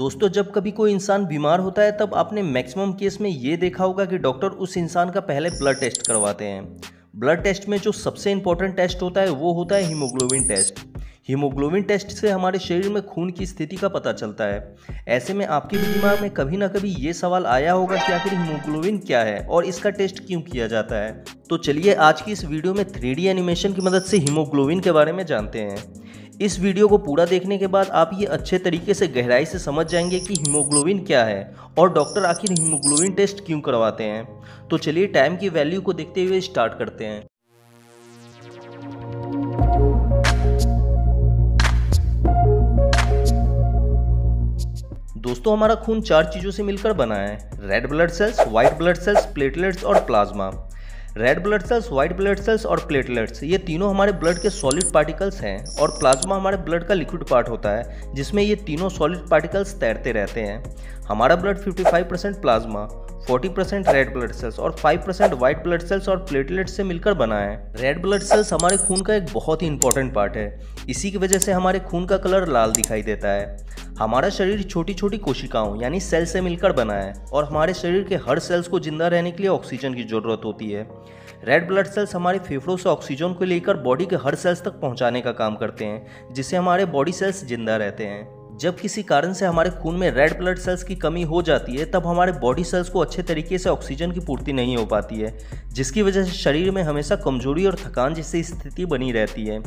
दोस्तों, जब कभी कोई इंसान बीमार होता है तब आपने मैक्सिमम केस में ये देखा होगा कि डॉक्टर उस इंसान का पहले ब्लड टेस्ट करवाते हैं। ब्लड टेस्ट में जो सबसे इम्पोर्टेंट टेस्ट होता है वो होता है हीमोग्लोबिन टेस्ट। हीमोग्लोबिन टेस्ट से हमारे शरीर में खून की स्थिति का पता चलता है। ऐसे में आपके भी दिमाग में कभी ना कभी ये सवाल आया होगा कि आखिर हीमोग्लोबिन क्या है और इसका टेस्ट क्यों किया जाता है। तो चलिए आज की इस वीडियो में 3D एनिमेशन की मदद से हीमोग्लोबिन के बारे में जानते हैं। इस वीडियो को पूरा देखने के बाद आप ये अच्छे तरीके से गहराई से समझ जाएंगे कि हीमोग्लोबिन क्या है और डॉक्टर आखिर हीमोग्लोबिन टेस्ट क्यों करवाते हैं। तो चलिए टाइम की वैल्यू को देखते हुए स्टार्ट करते हैं। दोस्तों, हमारा खून 4 चीज़ों से मिलकर बना है: red blood cells, white blood cells, platelets और plasma. Red blood cells, white blood cells और प्लेटलेट्स ये तीनों हमारे ब्लड के सॉलिड पार्टिकल्स हैं और प्लाज्मा हमारे ब्लड का लिक्विड पार्ट होता है जिसमें ये तीनों सॉलिड पार्टिकल्स तैरते रहते हैं। हमारा blood 55% plasma, 40% red blood cells और 5% व्हाइट ब्लड सेल्स और प्लेटलेट्स से मिलकर बना है। रेड ब्लड सेल्स हमारे खून का एक बहुत ही इंपॉर्टेंट पार्ट है। इसी की वजह से हमारे खून का कलर लाल दिखाई देता है। हमारा शरीर छोटी छोटी कोशिकाओं यानी सेल से मिलकर बना है और हमारे शरीर के हर सेल्स को जिंदा रहने के लिए ऑक्सीजन की जरूरत होती है। रेड ब्लड सेल्स हमारे फेफड़ों से ऑक्सीजन को लेकर बॉडी के हर सेल्स तक पहुंचाने का काम करते हैं, जिससे हमारे बॉडी सेल्स जिंदा रहते हैं। जब किसी कारण से हमारे खून में रेड ब्लड सेल्स की कमी हो जाती है तब हमारे बॉडी सेल्स को अच्छे तरीके से ऑक्सीजन की पूर्ति नहीं हो पाती है, जिसकी वजह से शरीर में हमेशा कमजोरी और थकान जैसी स्थिति बनी रहती है।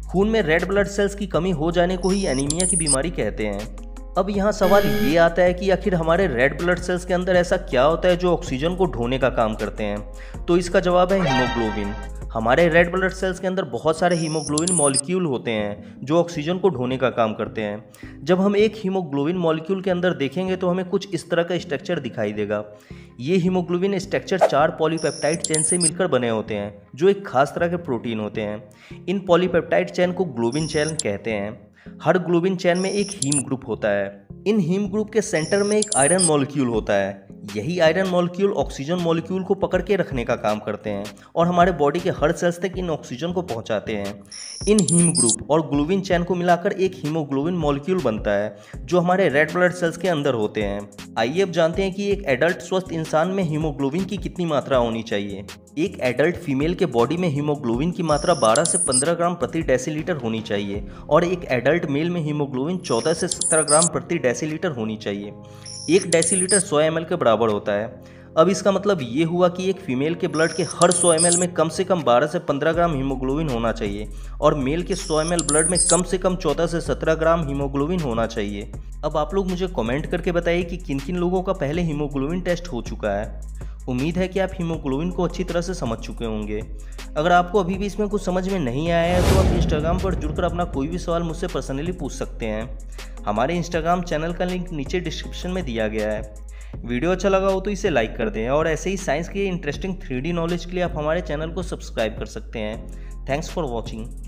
खून में रेड ब्लड सेल्स की कमी हो जाने को ही एनीमिया की बीमारी कहते हैं। अब यहाँ सवाल ये आता है कि आखिर हमारे रेड ब्लड सेल्स के अंदर ऐसा क्या होता है जो ऑक्सीजन को ढोने का काम करते हैं। तो इसका जवाब है हीमोग्लोबिन। हमारे रेड ब्लड सेल्स के अंदर बहुत सारे हीमोग्लोबिन मॉलिक्यूल होते हैं जो ऑक्सीजन को ढोने का काम करते हैं। जब हम एक हीमोग्लोबिन मॉलिक्यूल के अंदर देखेंगे तो हमें कुछ इस तरह का स्ट्रक्चर दिखाई देगा। ये हीमोग्लोबिन स्ट्रक्चर 4 पॉलीपेप्टाइड चेन से मिलकर बने होते हैं जो एक खास तरह के प्रोटीन होते हैं। इन पॉलीपेप्टाइड चेन को ग्लोबिन चेन कहते हैं। हर ग्लोबिन चेन में एक हीम ग्रुप होता है। इन हीम ग्रुप के सेंटर में एक आयरन मॉलिक्यूल होता है। यही आयरन मॉलिक्यूल ऑक्सीजन मॉलिक्यूल को पकड़ के रखने का काम करते हैं और हमारे बॉडी के हर सेल्स तक इन ऑक्सीजन को पहुंचाते हैं। इन हीम ग्रुप और ग्लोबिन चेन को मिलाकर एक हीमोग्लोबिन मॉलिक्यूल बनता है जो हमारे रेड ब्लड सेल्स के अंदर होते हैं। आइए अब जानते हैं कि एक एडल्ट स्वस्थ इंसान में हीमोग्लोबिन की कितनी मात्रा होनी चाहिए। एक एडल्ट फीमेल के बॉडी में हीमोग्लोबिन की मात्रा 12 से 15 ग्राम प्रति डेसीलीटर होनी चाहिए और एक एडल्ट मेल में हीमोग्लोबिन 14 से 17 ग्राम प्रति डेसीलीटर होनी चाहिए। 1 डेसीलीटर 100 ml के बराबर होता है। अब इसका मतलब ये हुआ कि एक फीमेल के ब्लड के हर 100 ml में कम से कम 12 से 15 ग्राम हीमोग्लोबिन होना चाहिए और मेल के 100 ml ब्लड में कम से कम 14 से 17 ग्राम हीमोग्लोबिन होना चाहिए। अब आप लोग मुझे कमेंट करके बताइए कि किन किन लोगों का पहले हीमोग्लोबिन टेस्ट हो चुका है। उम्मीद है कि आप हीमोग्लोबिन को अच्छी तरह से समझ चुके होंगे। अगर आपको अभी भी इसमें कुछ समझ में नहीं आया है तो आप इंस्टाग्राम पर जुड़कर अपना कोई भी सवाल मुझसे पर्सनली पूछ सकते हैं। हमारे इंस्टाग्राम चैनल का लिंक नीचे डिस्क्रिप्शन में दिया गया है। वीडियो अच्छा लगा हो तो इसे लाइक कर दें और ऐसे ही साइंस के इंटरेस्टिंग 3D नॉलेज के लिए आप हमारे चैनल को सब्सक्राइब कर सकते हैं। Thanks for watching.